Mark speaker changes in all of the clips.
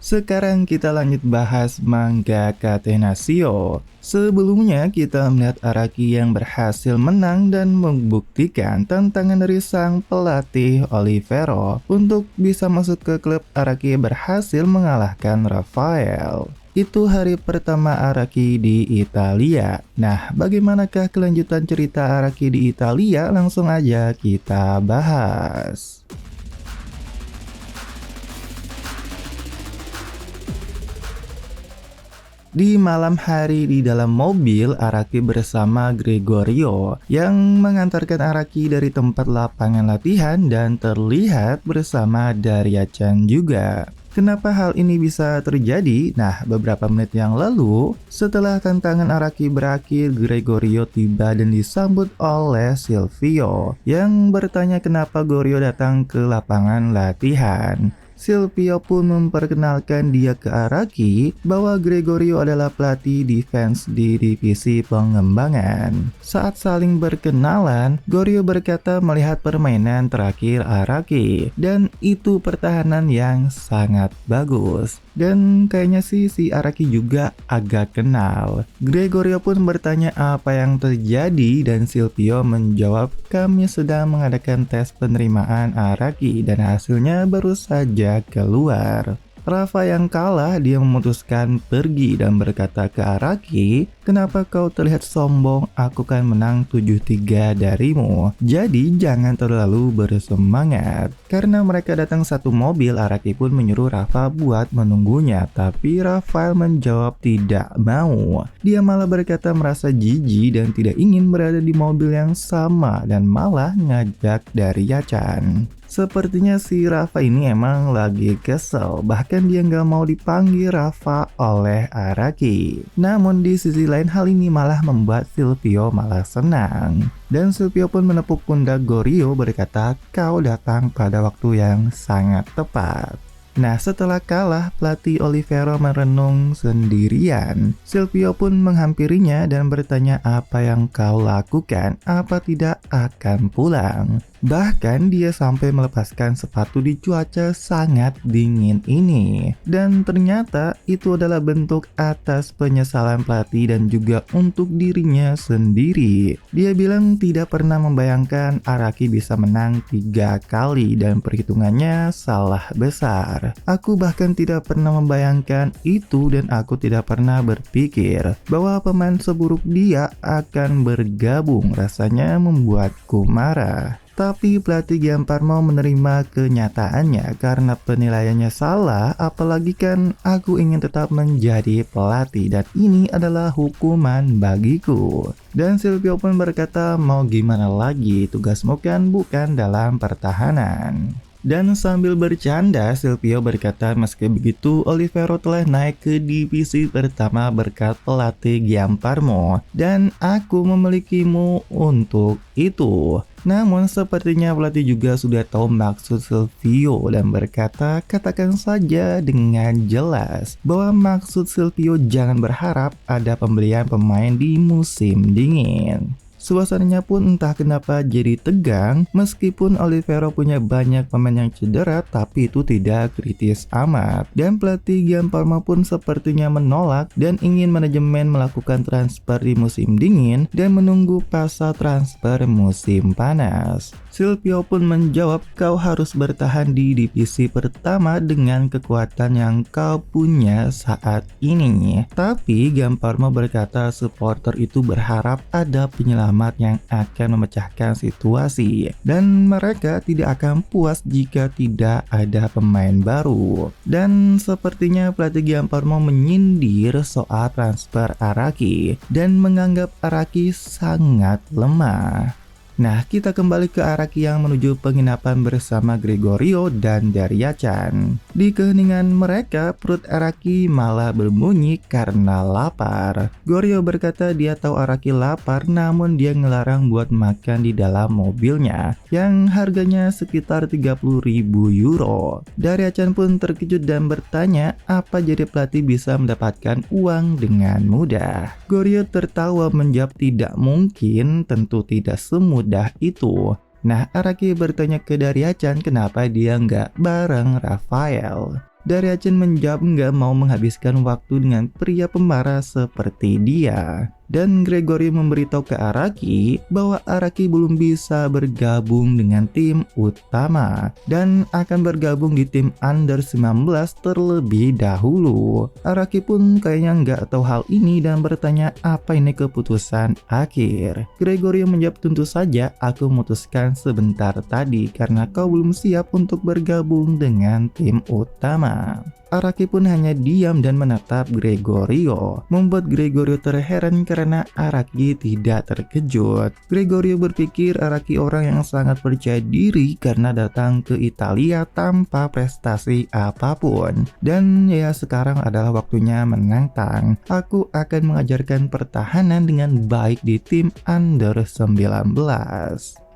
Speaker 1: Sekarang kita lanjut bahas manga Catenaccio. Sebelumnya kita melihat Araki yang berhasil menang dan membuktikan tantangan dari sang pelatih Olivero untuk bisa masuk ke klub. Araki berhasil mengalahkan Rafael. Itu hari pertama Araki di Italia. Nah, bagaimanakah kelanjutan cerita Araki di Italia? Langsung aja kita bahas. Di malam hari di dalam mobil, Araki bersama Gregorio yang mengantarkan Araki dari tempat lapangan latihan dan terlihat bersama Daria-chan juga. Kenapa hal ini bisa terjadi? Nah, beberapa menit yang lalu, setelah tantangan Araki berakhir, Gregorio tiba dan disambut oleh Silvio yang bertanya kenapa Gorio datang ke lapangan latihan. Silvio pun memperkenalkan dia ke Araki bahwa Gregorio adalah pelatih defense di divisi pengembangan. Saat saling berkenalan, Gorio berkata melihat permainan terakhir Araki dan itu pertahanan yang sangat bagus. Dan kayaknya sih si Araki juga agak kenal. Gregorio pun bertanya apa yang terjadi dan Silvio menjawab kami sedang mengadakan tes penerimaan Araki dan hasilnya baru saja keluar. Rafa yang kalah, dia memutuskan pergi dan berkata ke Araki, kenapa kau terlihat sombong? Aku kan menang 7-3 darimu. Jadi jangan terlalu bersemangat. Karena mereka datang satu mobil, Araki pun menyuruh Rafa buat menunggunya. Tapi Rafael menjawab tidak mau. Dia malah berkata merasa jijik dan tidak ingin berada di mobil yang sama dan malah ngajak Daria-chan. Sepertinya si Rafa ini emang lagi kesel, bahkan dia nggak mau dipanggil Rafa oleh Araki. Namun di sisi lain hal ini malah membuat Silvio malah senang. Dan Silvio pun menepuk pundak Gorio berkata, kau datang pada waktu yang sangat tepat. Nah, setelah kalah, pelatih Olivero merenung sendirian. Silvio pun menghampirinya dan bertanya apa yang kau lakukan, apa tidak akan pulang. Bahkan dia sampai melepaskan sepatu di cuaca sangat dingin ini. Dan ternyata itu adalah bentuk atas penyesalan pelatih dan juga untuk dirinya sendiri. Dia bilang tidak pernah membayangkan Araki bisa menang 3 kali dan perhitungannya salah besar. Aku bahkan tidak pernah membayangkan itu dan aku tidak pernah berpikir bahwa pemain seburuk dia akan bergabung. Rasanya membuatku marah. Tapi pelatih Gianparmo mau menerima kenyataannya karena penilaiannya salah, apalagi kan aku ingin tetap menjadi pelatih dan ini adalah hukuman bagiku. Dan Silvio pun berkata mau gimana lagi, tugasmu kan bukan dalam pertahanan. Dan sambil bercanda, Silvio berkata meski begitu Olivero telah naik ke divisi pertama berkat pelatih Gianparmo dan aku memilikimu untuk itu. Namun sepertinya pelatih juga sudah tahu maksud Silvio dan berkata katakan saja dengan jelas bahwa maksud Silvio jangan berharap ada pembelian pemain di musim dingin. Suasananya pun entah kenapa jadi tegang meskipun Olivero punya banyak pemain yang cedera tapi itu tidak kritis amat. Dan pelatih Gianparmo pun sepertinya menolak dan ingin manajemen melakukan transfer di musim dingin dan menunggu pasar transfer musim panas. Silvio pun menjawab kau harus bertahan di divisi pertama dengan kekuatan yang kau punya saat ini. Tapi Gianparmo berkata supporter itu berharap ada penyelamat yang akan memecahkan situasi dan mereka tidak akan puas jika tidak ada pemain baru. Dan sepertinya pelatih Gianparmo menyindir soal transfer Araki dan menganggap Araki sangat lemah. Nah, kita kembali ke Araki yang menuju penginapan bersama Gregorio dan Daria-chan. Di keheningan mereka, perut Araki malah berbunyi karena lapar. Gorio berkata dia tahu Araki lapar namun dia ngelarang buat makan di dalam mobilnya yang harganya sekitar 30.000 euro. Daria-chan pun terkejut dan bertanya apa jadi pelatih bisa mendapatkan uang dengan mudah. Gorio tertawa menjawab tidak mungkin, tentu tidak semudah itu. Nah, Araki bertanya ke Daria-chan kenapa dia nggak bareng Rafael. Daryachan menjawab nggak mau menghabiskan waktu dengan pria pemmarah seperti dia. Dan Gregorio memberitahu ke Araki bahwa Araki belum bisa bergabung dengan tim utama dan akan bergabung di tim Under 19 terlebih dahulu. Araki pun kayaknya nggak tahu hal ini dan bertanya apa ini keputusan akhir. Gregorio menjawab, tentu saja aku memutuskan sebentar tadi karena kau belum siap untuk bergabung dengan tim utama. Araki pun hanya diam dan menatap Gregorio, membuat Gregorio terheran karena Araki tidak terkejut. Gregorio berpikir Araki orang yang sangat percaya diri karena datang ke Italia tanpa prestasi apapun. Dan ya, sekarang adalah waktunya menantang. Aku akan mengajarkan pertahanan dengan baik di tim Under 19.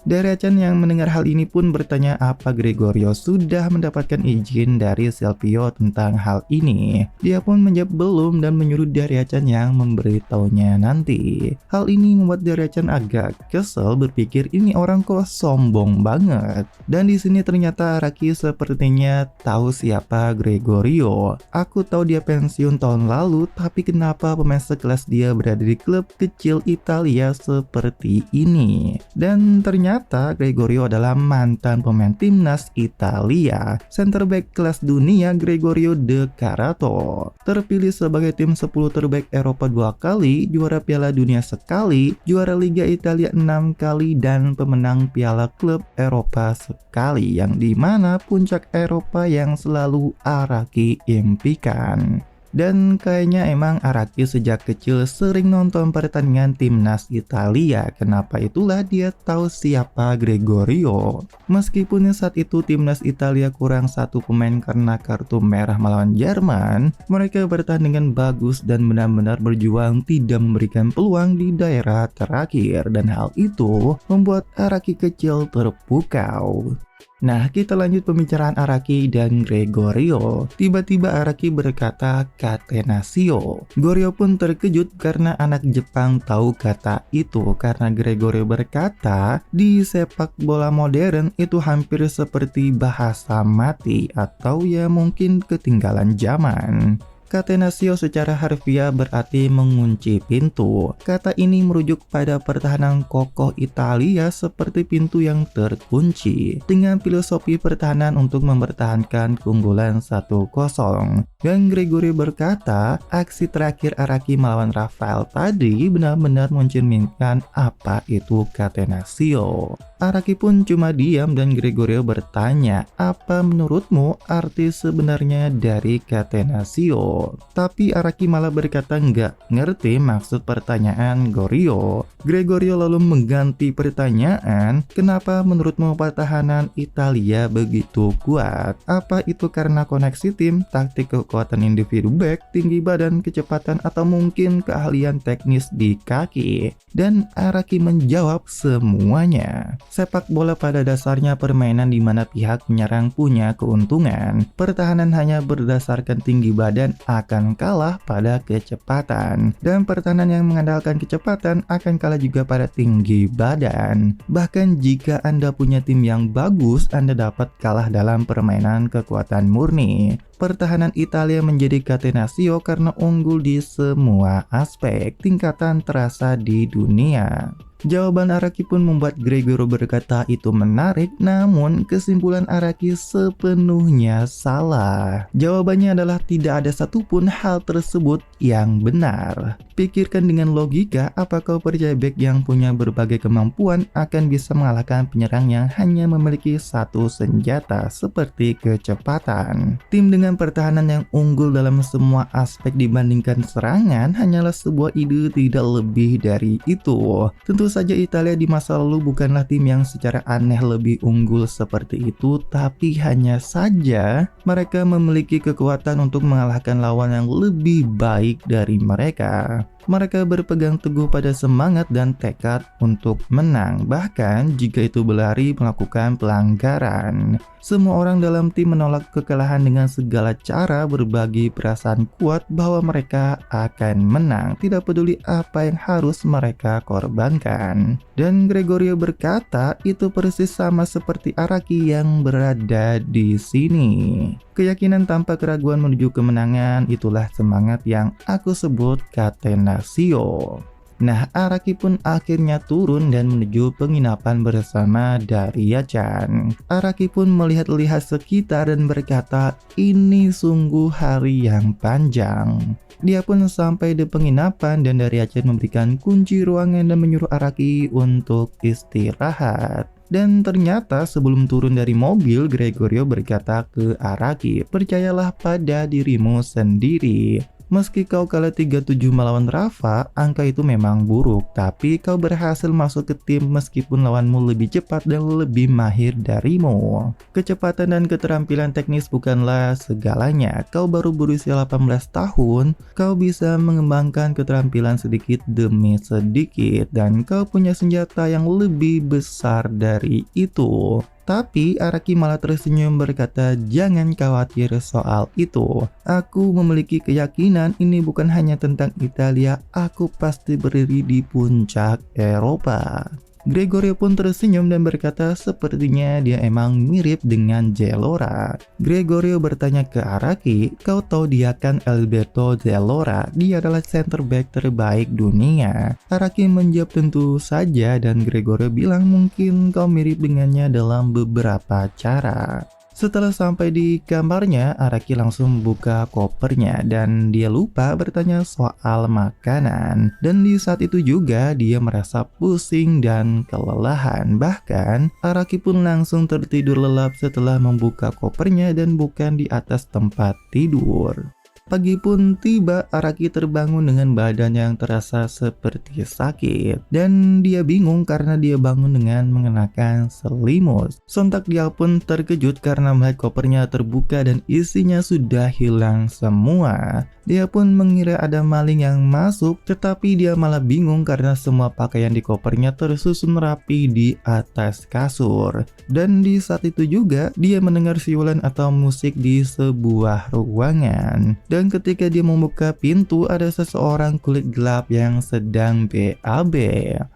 Speaker 1: Daryachan yang mendengar hal ini pun bertanya apa Gregorio sudah mendapatkan izin dari Silvio tentang hal ini. Dia pun menjawab belum dan menyuruh Daryachan yang memberitahunya nanti. Hal ini membuat Daryachan agak kesel, berpikir ini orang kok sombong banget. Dan di sini ternyata Araki sepertinya tahu siapa Gregorio. Aku tahu dia pensiun tahun lalu, tapi kenapa pemain sekelas dia berada di klub kecil Italia seperti ini? Dan ternyata Gregorio adalah mantan pemain timnas Italia, center back kelas dunia Gregorio De Carato. Terpilih sebagai tim 10 terbaik Eropa 2 kali, juara Piala Dunia sekali, juara Liga Italia 6 kali, dan pemenang Piala Klub Eropa sekali, yang dimana puncak Eropa yang selalu Araki impikan. Dan kayaknya emang Araki sejak kecil sering nonton pertandingan timnas Italia. Kenapa itulah dia tahu siapa Gregorio. Meskipun saat itu timnas Italia kurang satu pemain karena kartu merah melawan Jerman, mereka bertahan dengan bagus dan benar-benar berjuang tidak memberikan peluang di daerah terakhir. Dan hal itu membuat Araki kecil terpukau. Nah, kita lanjut pembicaraan Araki dan Gregorio. Tiba-tiba Araki berkata catenaccio. Gorio pun terkejut karena anak Jepang tahu kata itu, karena Gregorio berkata di sepak bola modern itu hampir seperti bahasa mati atau ya mungkin ketinggalan zaman. Catenaccio secara harfiah berarti mengunci pintu. Kata ini merujuk pada pertahanan kokoh Italia seperti pintu yang terkunci, dengan filosofi pertahanan untuk mempertahankan keunggulan 1-0. Dan Gregorio berkata, aksi terakhir Araki melawan Rafael tadi benar-benar mencerminkan apa itu catenaccio. Araki pun cuma diam dan Gregorio bertanya, apa menurutmu arti sebenarnya dari catenaccio? Tapi Araki malah berkata nggak ngerti maksud pertanyaan Gorio. Gregorio lalu mengganti pertanyaan, kenapa menurutmu pertahanan Italia begitu kuat? Apa itu karena koneksi tim, taktik, kekuatan individu back, tinggi badan, kecepatan, atau mungkin keahlian teknis di kaki? Dan Araki menjawab semuanya. Sepak bola pada dasarnya permainan di mana pihak penyerang punya keuntungan. Pertahanan hanya berdasarkan tinggi badan akan kalah pada kecepatan. Dan pertahanan yang mengandalkan kecepatan akan kalah juga pada tinggi badan. Bahkan jika Anda punya tim yang bagus, Anda dapat kalah dalam permainan kekuatan murni. Pertahanan Italia menjadi catenaccio karena unggul di semua aspek, tingkatan terasa di dunia. Jawaban Araki pun membuat Gregorio berkata itu menarik, namun kesimpulan Araki sepenuhnya salah. Jawabannya adalah tidak ada satupun hal tersebut yang benar. Pikirkan dengan logika, apa kau percaya bek yang punya berbagai kemampuan akan bisa mengalahkan penyerang yang hanya memiliki satu senjata seperti kecepatan? Tim dengan pertahanan yang unggul dalam semua aspek dibandingkan serangan hanyalah sebuah ide, tidak lebih dari itu. Tentu saja Italia di masa lalu bukanlah tim yang secara aneh lebih unggul seperti itu, tapi hanya saja mereka memiliki kekuatan untuk mengalahkan lawan yang lebih baik dari mereka. Mereka berpegang teguh pada semangat dan tekad untuk menang, bahkan jika itu berlari melakukan pelanggaran. Semua orang dalam tim menolak kekalahan dengan segala cara, berbagi perasaan kuat bahwa mereka akan menang, tidak peduli apa yang harus mereka korbankan. Dan Gregorio berkata, itu persis sama seperti Araki yang berada di sini. Keyakinan tanpa keraguan menuju kemenangan, itulah semangat yang aku sebut Catenaccio. Nah, Araki pun akhirnya turun dan menuju penginapan bersama Daria-chan. Araki pun melihat-lihat sekitar dan berkata, ini sungguh hari yang panjang. Dia pun sampai di penginapan dan Daria-chan memberikan kunci ruangan dan menyuruh Araki untuk istirahat. Dan ternyata sebelum turun dari mobil, Gregorio berkata ke Araki, percayalah pada dirimu sendiri. Meski kau kalah 3-7 melawan Rafa, angka itu memang buruk, tapi kau berhasil masuk ke tim meskipun lawanmu lebih cepat dan lebih mahir darimu. Kecepatan dan keterampilan teknis bukanlah segalanya. Kau baru berusia 18 tahun, kau bisa mengembangkan keterampilan sedikit demi sedikit, dan kau punya senjata yang lebih besar dari itu. Tapi Araki malah tersenyum berkata, jangan khawatir soal itu. Aku memiliki keyakinan ini bukan hanya tentang Italia, aku pasti berdiri di puncak Eropa. Gregorio pun tersenyum dan berkata sepertinya dia emang mirip dengan Zellora. Gregorio bertanya ke Araki, kau tahu dia kan Alberto Zellora, dia adalah center back terbaik dunia. Araki menjawab tentu saja dan Gregorio bilang mungkin kau mirip dengannya dalam beberapa cara. Setelah sampai di kamarnya, Araki langsung membuka kopernya dan dia lupa bertanya soal makanan. Dan di saat itu juga dia merasa pusing dan kelelahan. Bahkan Araki pun langsung tertidur lelap setelah membuka kopernya dan bukan di atas tempat tidur. Pagi pun tiba, Araki terbangun dengan badan yang terasa seperti sakit. Dan dia bingung karena dia bangun dengan mengenakan selimut. Sontak dia pun terkejut karena melihat kopernya terbuka dan isinya sudah hilang semua. Dia pun mengira ada maling yang masuk, tetapi dia malah bingung karena semua pakaian di kopernya tersusun rapi di atas kasur. Dan di saat itu juga, dia mendengar siulan atau musik di sebuah ruangan. Dan ketika dia membuka pintu, ada seseorang kulit gelap yang sedang BAB.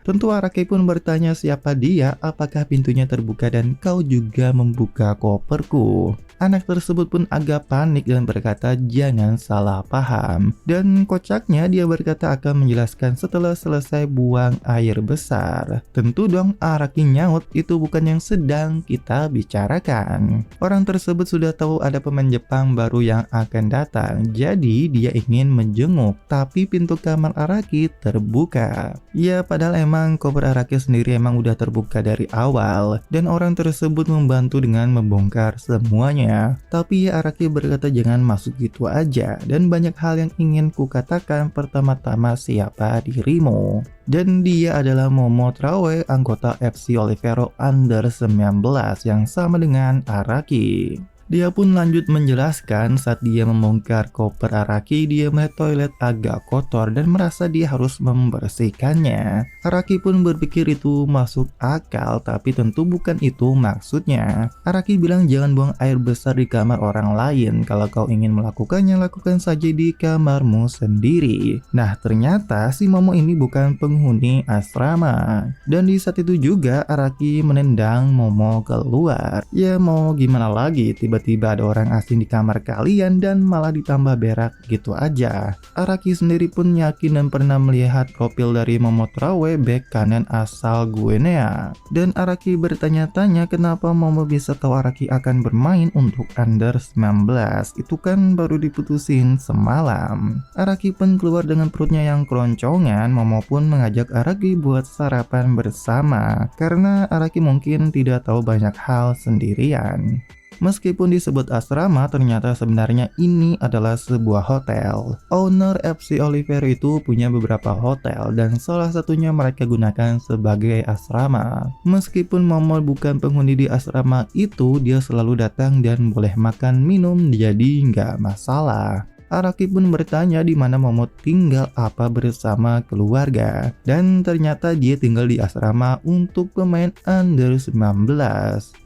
Speaker 1: Tentu Araki pun bertanya siapa dia, apakah pintunya terbuka dan kau juga membuka koperku. Anak tersebut pun agak panik dan berkata jangan salah paham. Dan kocaknya dia berkata akan menjelaskan setelah selesai buang air besar. Tentu dong Araki nyaut, itu bukan yang sedang kita bicarakan. Orang tersebut sudah tahu ada pemain Jepang baru yang akan datang. Jadi dia ingin menjenguk, tapi pintu kamar Araki terbuka. Ya padahal emang koper Araki sendiri emang udah terbuka dari awal. Dan orang tersebut membantu dengan membongkar semuanya. Tapi ya Araki berkata jangan masuk gitu aja, dan banyak hal yang ingin kukatakan. Pertama-tama siapa dirimu? Dan dia adalah Momo Traore, anggota FC Olivero Under 19 yang sama dengan Araki. Dia pun lanjut menjelaskan saat dia membongkar koper Araki, dia melihat toilet agak kotor dan merasa dia harus membersihkannya. Araki pun berpikir itu masuk akal, tapi tentu bukan itu maksudnya. Araki bilang jangan buang air besar di kamar orang lain, kalau kau ingin melakukannya lakukan saja di kamarmu sendiri. Nah ternyata si Momo ini bukan penghuni asrama. Dan di saat itu juga Araki menendang Momo keluar. Ya mau gimana lagi, tiba-tiba ada orang asing di kamar kalian dan malah ditambah berak gitu aja. Araki sendiri pun yakin dan pernah melihat profil dari Momo Traore, bek kanan asal Guinea. Dan Araki bertanya-tanya kenapa Momo bisa tahu Araki akan bermain untuk Under 19. Itu kan baru diputusin semalam. Araki pun keluar dengan perutnya yang keroncongan. Momo pun mengajak Araki buat sarapan bersama karena Araki mungkin tidak tahu banyak hal sendirian. Meskipun disebut asrama, ternyata sebenarnya ini adalah sebuah hotel. Owner FC Olivero itu punya beberapa hotel dan salah satunya mereka gunakan sebagai asrama. Meskipun Momo bukan penghuni di asrama itu, dia selalu datang dan boleh makan minum, jadi nggak masalah. Araki pun bertanya di mana Momo tinggal apa bersama keluarga. Dan ternyata dia tinggal di asrama untuk pemain under 19.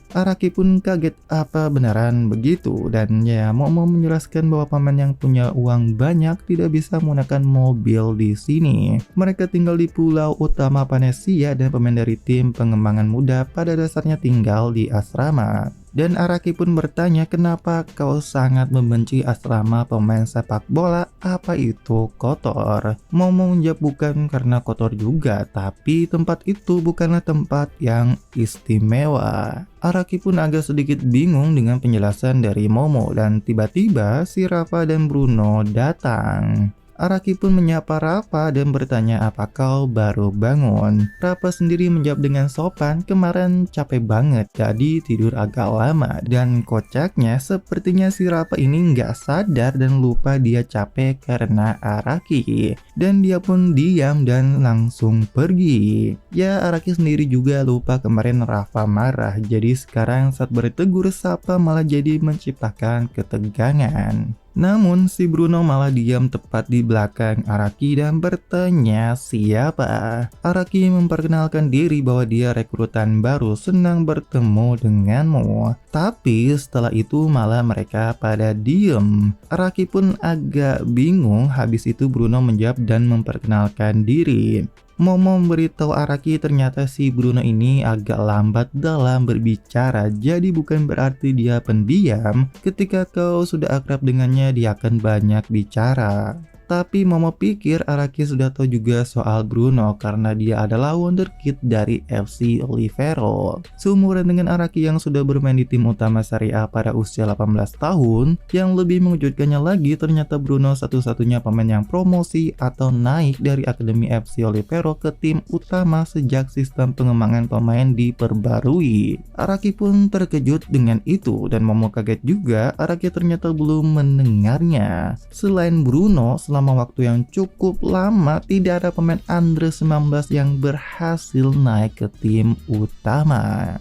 Speaker 1: Araki pun kaget apa beneran begitu, dan ya Momo menjelaskan bahwa paman yang punya uang banyak tidak bisa menggunakan mobil di sini. Mereka tinggal di pulau utama Panesia dan pemain dari tim pengembangan muda pada dasarnya tinggal di asrama. Dan Araki pun bertanya, kenapa kau sangat membenci asrama pemain sepak bola, apa itu kotor? Momo menjawab bukan karena kotor juga, tapi tempat itu bukanlah tempat yang istimewa. Araki pun agak sedikit bingung dengan penjelasan dari Momo, dan tiba-tiba si Rafa dan Bruno datang. Araki pun menyapa Rafa dan bertanya, apa kau baru bangun? Rafa sendiri menjawab dengan sopan, kemarin capek banget jadi tidur agak lama. Dan kocaknya sepertinya si Rafa ini nggak sadar dan lupa dia capek karena Araki. Dan dia pun diam dan langsung pergi. Ya Araki sendiri juga lupa kemarin Rafa marah, jadi sekarang saat bertegur sapa malah jadi menciptakan ketegangan. Namun si Bruno malah diam tepat di belakang Araki dan bertanya siapa. Araki memperkenalkan diri bahwa dia rekrutan baru, senang bertemu denganmu. Tapi setelah itu malah mereka pada diem. Araki pun agak bingung, habis itu Bruno menjawab dan memperkenalkan diri. Momo memberitahu Araki ternyata si Bruno ini agak lambat dalam berbicara, jadi bukan berarti dia pendiam. Ketika kau sudah akrab dengannya, dia akan banyak bicara. Tapi Momo pikir Araki sudah tahu juga soal Bruno karena dia adalah wonderkid dari FC Olivero. Seumuran dengan Araki yang sudah bermain di tim utama Serie A pada usia 18 tahun, yang lebih mengejutkannya lagi ternyata Bruno satu-satunya pemain yang promosi atau naik dari Akademi FC Olivero ke tim utama sejak sistem pengembangan pemain diperbarui. Araki pun terkejut dengan itu dan Momo kaget juga Araki ternyata belum mendengarnya. Selain Bruno, selama waktu yang cukup lama tidak ada pemain under 19 yang berhasil naik ke tim utama.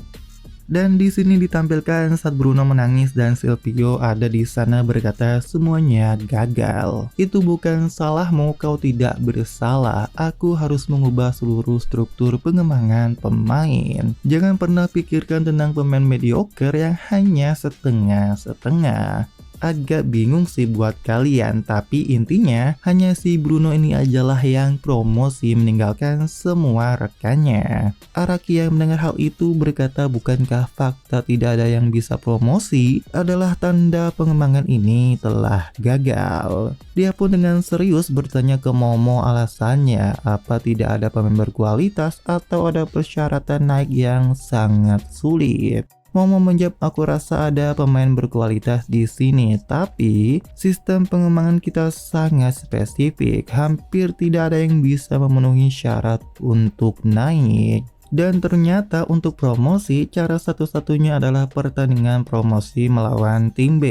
Speaker 1: Dan di sini ditampilkan saat Bruno menangis dan Silvio ada di sana berkata semuanya gagal. Itu bukan salahmu, kau tidak bersalah. Aku harus mengubah seluruh struktur pengembangan pemain. Jangan pernah pikirkan tentang pemain mediocre yang hanya setengah-setengah. Agak bingung sih buat kalian, tapi intinya hanya si Bruno ini ajalah yang promosi meninggalkan semua rekannya. Araki yang mendengar hal itu berkata, bukankah fakta tidak ada yang bisa promosi adalah tanda pengembangan ini telah gagal? Dia pun dengan serius bertanya ke Momo alasannya, apa tidak ada pemain berkualitas atau ada persyaratan naik yang sangat sulit? Momo menjawab, aku rasa ada pemain berkualitas di sini, tapi sistem pengembangan kita sangat spesifik, hampir tidak ada yang bisa memenuhi syarat untuk naik. Dan ternyata untuk promosi, cara satu-satunya adalah pertandingan promosi melawan tim B.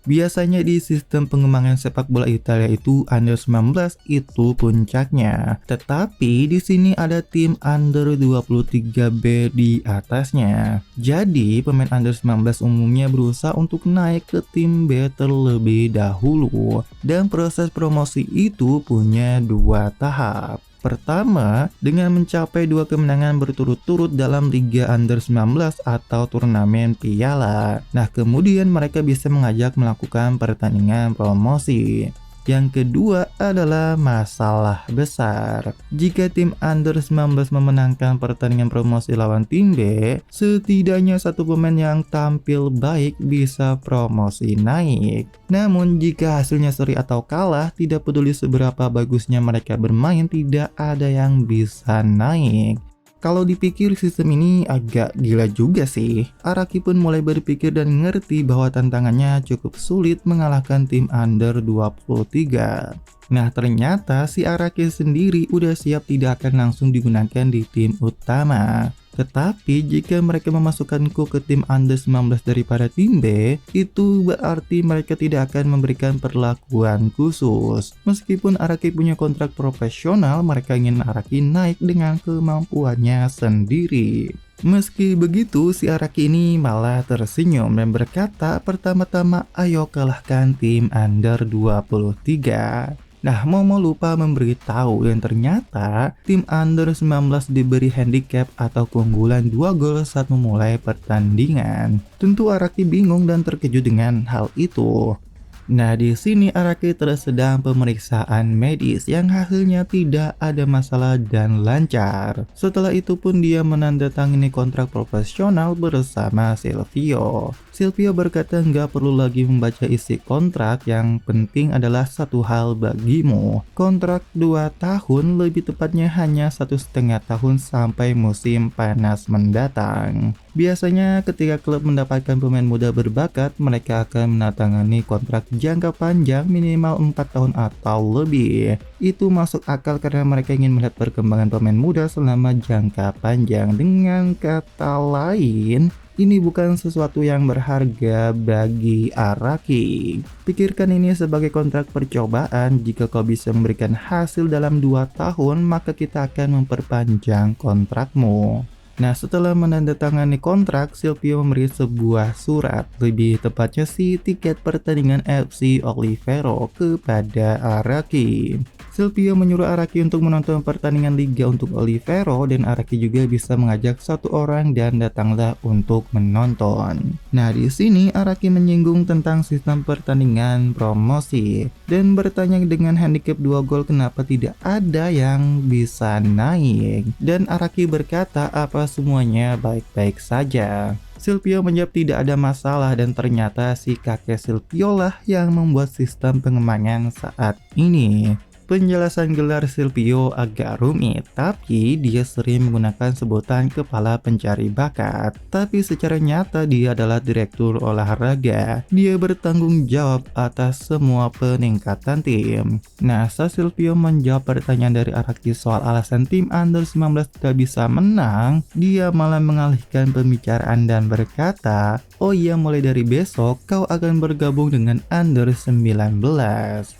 Speaker 1: Biasanya di sistem pengembangan sepak bola Italia itu under 19 itu puncaknya. Tetapi di sini ada tim under 23B di atasnya. Jadi pemain under 19 umumnya berusaha untuk naik ke tim B terlebih dahulu. Dan proses promosi itu punya dua tahap. Pertama, dengan mencapai 2 kemenangan berturut-turut dalam Liga Under 19 atau turnamen piala. Nah, kemudian mereka bisa mengajak melakukan pertandingan promosi. Yang kedua adalah masalah besar. Jika tim under 19 memenangkan pertandingan promosi lawan tim B, setidaknya satu pemain yang tampil baik bisa promosi naik. Namun jika hasilnya seri atau kalah, tidak peduli seberapa bagusnya mereka bermain, tidak ada yang bisa naik. Kalau dipikir sistem ini agak gila juga sih. Araki pun mulai berpikir dan ngerti bahwa tantangannya cukup sulit mengalahkan tim under 23. Nah ternyata si Araki sendiri udah siap tidak akan langsung digunakan di tim utama. Tetapi jika mereka memasukkanku ke tim under 19 daripada tim B, itu berarti mereka tidak akan memberikan perlakuan khusus. Meskipun Araki punya kontrak profesional, mereka ingin Araki naik dengan kemampuannya sendiri. Meski begitu, si Araki ini malah tersenyum dan berkata, pertama-tama ayo kalahkan tim Under 23. Nah, Momo lupa memberitahu yang ternyata tim Under 19 diberi handicap atau keunggulan 2 gol saat memulai pertandingan. Tentu Araki bingung dan terkejut dengan hal itu. Nah, di sini Araki terus sedang pemeriksaan medis yang hasilnya tidak ada masalah dan lancar. Setelah itu pun dia menandatangani kontrak profesional bersama Silvio. Silvio berkata nggak perlu lagi membaca isi kontrak, yang penting adalah satu hal bagimu. Kontrak 2 tahun, lebih tepatnya hanya 1,5 tahun sampai musim panas mendatang. Biasanya ketika klub mendapatkan pemain muda berbakat, mereka akan menandatangani kontrak jangka panjang minimal 4 tahun atau lebih. Itu masuk akal karena mereka ingin melihat perkembangan pemain muda selama jangka panjang. Dengan kata lain, ini bukan sesuatu yang berharga bagi Araki. Pikirkan ini sebagai kontrak percobaan. Jika kau bisa memberikan hasil dalam 2 tahun, maka kita akan memperpanjang kontrakmu. Nah, setelah menandatangani kontrak, Silvio memberi sebuah surat, lebih tepatnya sih tiket pertandingan FC Olivero kepada Araki. Silvio menyuruh Araki untuk menonton pertandingan liga untuk Olivero, dan Araki juga bisa mengajak 1 orang dan datanglah untuk menonton. Nah, di sini Araki menyinggung tentang sistem pertandingan promosi dan bertanya dengan handicap 2 gol kenapa tidak ada yang bisa naik. Dan Araki berkata apa semuanya baik-baik saja. Silvio menjawab tidak ada masalah, dan ternyata si kakek Silvio lah yang membuat sistem pengembangan saat ini. Penjelasan gelar Silvio agak rumit, tapi dia sering menggunakan sebutan kepala pencari bakat. Tapi secara nyata dia adalah direktur olahraga. Dia bertanggung jawab atas semua peningkatan tim. Nah, saat Silvio menjawab pertanyaan dari Araki soal alasan tim Under 19 tidak bisa menang, dia malah mengalihkan pembicaraan dan berkata, oh iya, mulai dari besok kau akan bergabung dengan Under 19.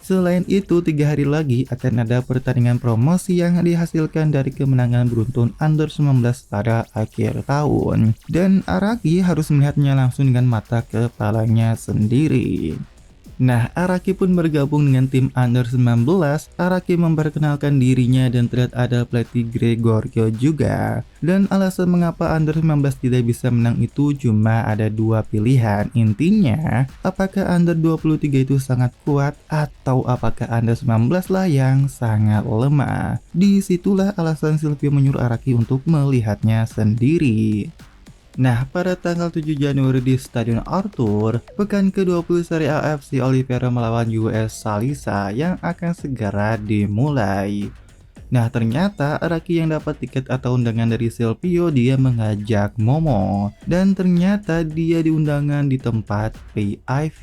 Speaker 1: Selain itu, 3 hari lagi akan ada pertandingan promosi yang dihasilkan dari kemenangan beruntun Under 19 pada akhir tahun. Dan Araki harus melihatnya langsung dengan mata kepalanya sendiri. Nah, Araki pun bergabung dengan tim Under 19. Araki memperkenalkan dirinya dan terlihat ada pelatih Gregorio juga. Dan alasan mengapa Under 19 tidak bisa menang itu cuma ada 2 pilihan. Intinya, apakah Under 23 itu sangat kuat atau apakah Under 19 lah yang sangat lemah. Disitulah alasan Silvio menyuruh Araki untuk melihatnya sendiri. Nah, pada tanggal 7 Januari di Stadion Arthur, pekan ke-20 seri A FC Olivero melawan US Salisa yang akan segera dimulai. Nah, ternyata Araki yang dapat tiket atau undangan dari Silvio, dia mengajak Momo. Dan ternyata dia diundangan di tempat VIP.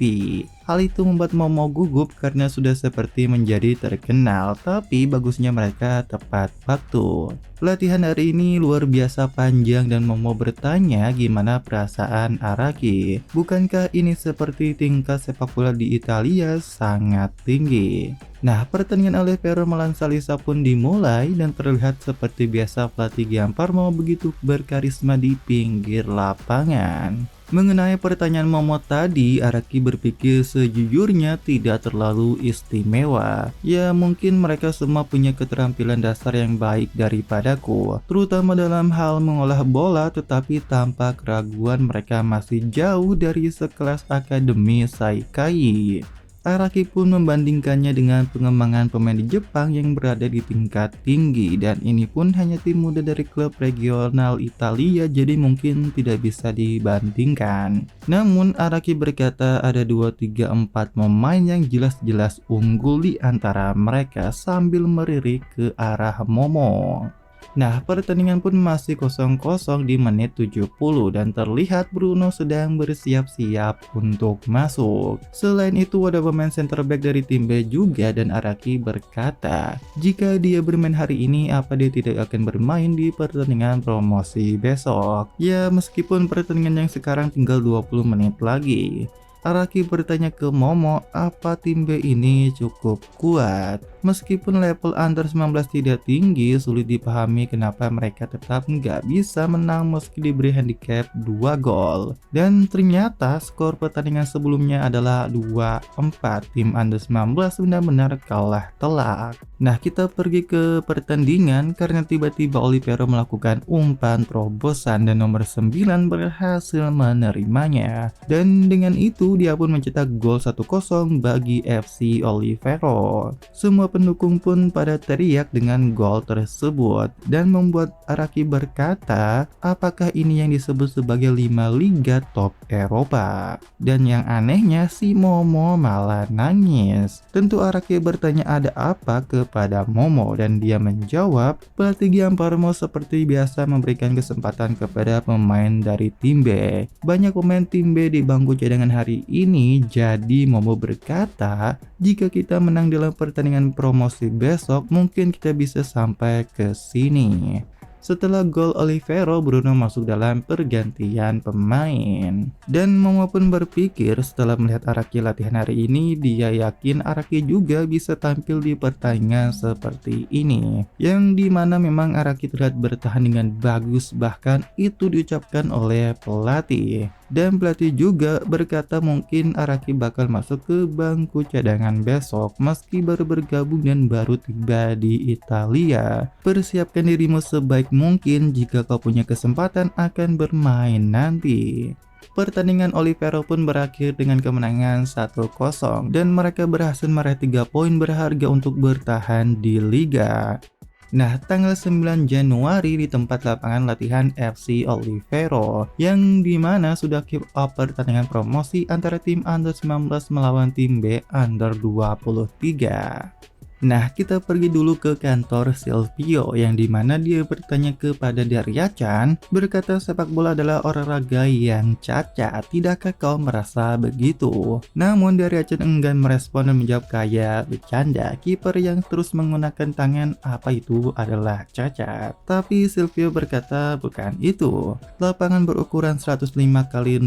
Speaker 1: Hal itu membuat Momo gugup karena sudah seperti menjadi terkenal, tapi bagusnya mereka tepat waktu. Latihan hari ini luar biasa panjang dan Momo bertanya gimana perasaan Araki. Bukankah ini seperti tingkat sepak bola di Italia sangat tinggi? Nah, pertandingan Olivero melawan Salisa pun dimulai dan terlihat seperti biasa pelatih Gianparmo begitu berkarisma di pinggir lapangan. Mengenai pertanyaan Momo tadi, Araki berpikir sejujurnya tidak terlalu istimewa. Ya, mungkin mereka semua punya keterampilan dasar yang baik daripadaku, terutama dalam hal mengolah bola, tetapi tanpa keraguan mereka masih jauh dari sekelas akademi Saikai. Araki pun membandingkannya dengan pengembangan pemain di Jepang yang berada di tingkat tinggi, dan ini pun hanya tim muda dari klub regional Italia, jadi mungkin tidak bisa dibandingkan. Namun Araki berkata ada 2, 3, 4 pemain yang jelas-jelas unggul di antara mereka sambil melirik ke arah Momo. Nah, pertandingan pun masih 0-0 di menit 70 dan terlihat Bruno sedang bersiap-siap untuk masuk. Selain itu ada pemain center back dari tim B juga, dan Araki berkata jika dia bermain hari ini apa dia tidak akan bermain di pertandingan promosi besok. Ya, meskipun pertandingan yang sekarang tinggal 20 menit lagi. Araki bertanya ke Momo apa tim B ini cukup kuat. Meskipun level under 19 tidak tinggi, sulit dipahami kenapa mereka tetap nggak bisa menang meski diberi handicap 2 gol. Dan ternyata skor pertandingan sebelumnya adalah 2-4. Tim under 19 benar-benar kalah telak. Nah, kita pergi ke pertandingan karena tiba-tiba Olivero melakukan umpan terobosan dan nomor 9 berhasil menerimanya. Dan dengan itu dia pun mencetak gol 1-0 bagi FC Olivero. Semua pendukung pun pada teriak dengan gol tersebut dan membuat Araki berkata, apakah ini yang disebut sebagai 5 liga top Eropa? Dan yang anehnya si Momo malah nangis. Tentu Araki bertanya ada apa kepada Momo dan dia menjawab, pelatih Gianparmo seperti biasa memberikan kesempatan kepada pemain dari tim B. Banyak pemain tim B di bangku cadangan hari ini, jadi Momo berkata, jika kita menang dalam pertandingan promosi besok, mungkin kita bisa sampai ke sini. Setelah gol Olivero, Bruno masuk dalam pergantian pemain. Dan Momo pun berpikir setelah melihat Araki latihan hari ini, dia yakin Araki juga bisa tampil di pertandingan seperti ini. Yang dimana memang Araki terlihat bertahan dengan bagus, bahkan itu diucapkan oleh pelatih. Dan pelatih juga berkata mungkin Araki bakal masuk ke bangku cadangan besok meski baru bergabung dan baru tiba di Italia. Persiapkan dirimu sebaik mungkin jika kau punya kesempatan akan bermain nanti. Pertandingan Olivero pun berakhir dengan kemenangan 1-0 dan mereka berhasil meraih 3 poin berharga untuk bertahan di Liga. Nah, tanggal 9 Januari di tempat lapangan latihan FC Olivero, yang dimana sudah kick off pertandingan promosi antara tim under 19 melawan tim B under 23. Nah, kita pergi dulu ke kantor Silvio yang dimana dia bertanya kepada Daryachan, berkata sepak bola adalah olahraga yang cacat, tidakkah kau merasa begitu? Namun Daryachan enggan merespon dan menjawab kayak bercanda, kiper yang terus menggunakan tangan apa itu adalah cacat. Tapi Silvio berkata bukan itu. Lapangan berukuran 105 x 68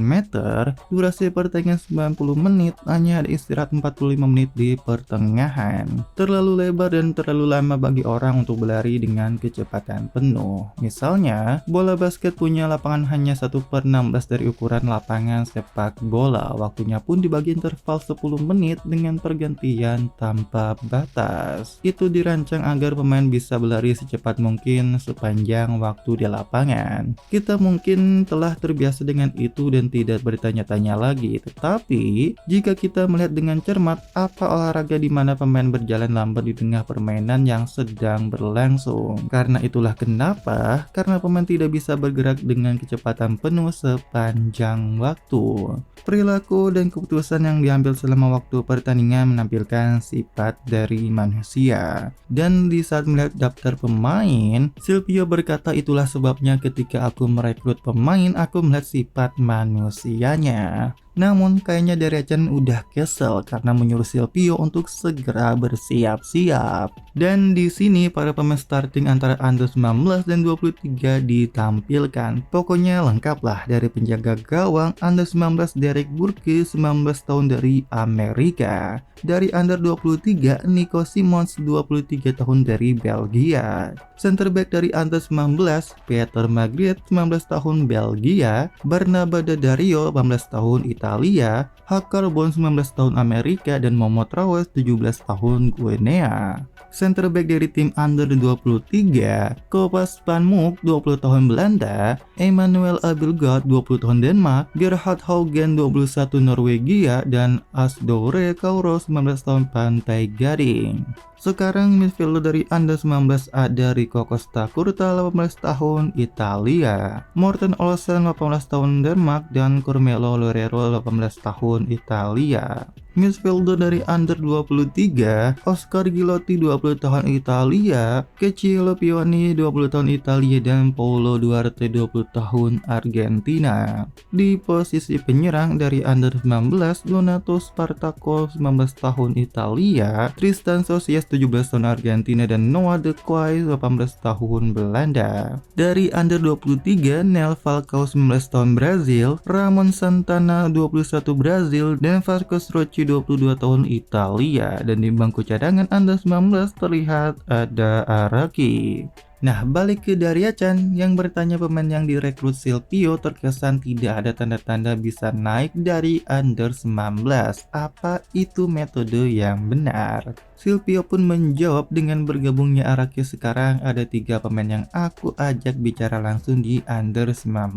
Speaker 1: meter, durasi pertandingan 90 menit, hanya ada istirahat 45 menit di pertengahan. Terlalu lebar dan terlalu lama bagi orang untuk berlari dengan kecepatan penuh. Misalnya, bola basket punya lapangan hanya 1/16 dari ukuran lapangan sepak bola. Waktunya pun dibagi interval 10 menit dengan pergantian tanpa batas. Itu dirancang agar pemain bisa berlari secepat mungkin sepanjang waktu di lapangan. Kita mungkin telah terbiasa dengan itu dan tidak bertanya-tanya lagi. Tetapi, jika kita melihat dengan cermat, apa olahraga di mana pemain berjalan lambat di tengah permainan yang sedang berlangsung. Karena itulah kenapa, karena pemain tidak bisa bergerak dengan kecepatan penuh sepanjang waktu. Perilaku dan keputusan yang diambil selama waktu pertandingan menampilkan sifat dari manusia. Dan di saat melihat daftar pemain, Silvio berkata itulah sebabnya ketika aku merekrut pemain, aku melihat sifat manusianya. Namun kayaknya Daryachan udah kesel karena menyuruh Silvio untuk segera bersiap-siap. Dan di sini para pemain starting antara under 19 dan 23 ditampilkan. Pokoknya lengkap lah, dari penjaga gawang under 19 Derek Burke 19 tahun dari Amerika. Dari under 23 Nico Simons 23 tahun dari Belgia. Center back dari under 19 Peter Magritte 19 tahun Belgia. Barnaba Daddario 18 tahun Italia. Hakar Bon 19 tahun Amerika dan Momo Traore 17 tahun Guinea. Center back dari tim under 23 Kopas Panmuk 20 tahun Belanda, Emmanuel Abildgaard 20 tahun Denmark, Gerhard Haugen 21 Norwegia, dan Asdore Kauro 19 tahun Pantai Gading. Sekarang midfielder dari under 19 ada Rico Costa Curta 18 tahun Italia, Morten Olsen 18 tahun Denmark, dan Carmelo Loureiro 18 tahun Italia. Midfielder dari under 23 Oscar Gilotti 20 tahun Italia, Kecilo Pioni 20 tahun Italia, dan Paulo Duarte 20 tahun Argentina. Di posisi penyerang dari under 19 Donato Spartaco 19 tahun Italia, Tristan Socias 17 tahun Argentina, dan Noah De Quay 18 tahun Belanda. Dari under 23, Nel Falcao 19 tahun Brazil, Ramon Santana 21 Brazil, dan Marcos Rossi 22 tahun Italia. Dan di bangku cadangan under 19 terlihat ada Araki. Nah, balik ke Daria-chan yang bertanya pemain yang direkrut Silvio terkesan tidak ada tanda-tanda bisa naik dari under 19. Apa itu metode yang benar? Silvio pun menjawab, dengan bergabungnya Araki sekarang ada 3 pemain yang aku ajak bicara langsung di under 19.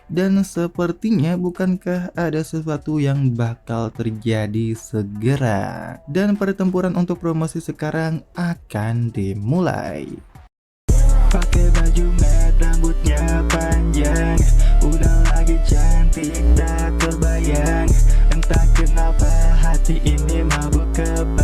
Speaker 1: Dan sepertinya bukankah ada sesuatu yang bakal terjadi segera. Dan pertempuran untuk promosi sekarang akan dimulai.
Speaker 2: Pakai baju merah, rambutnya panjang,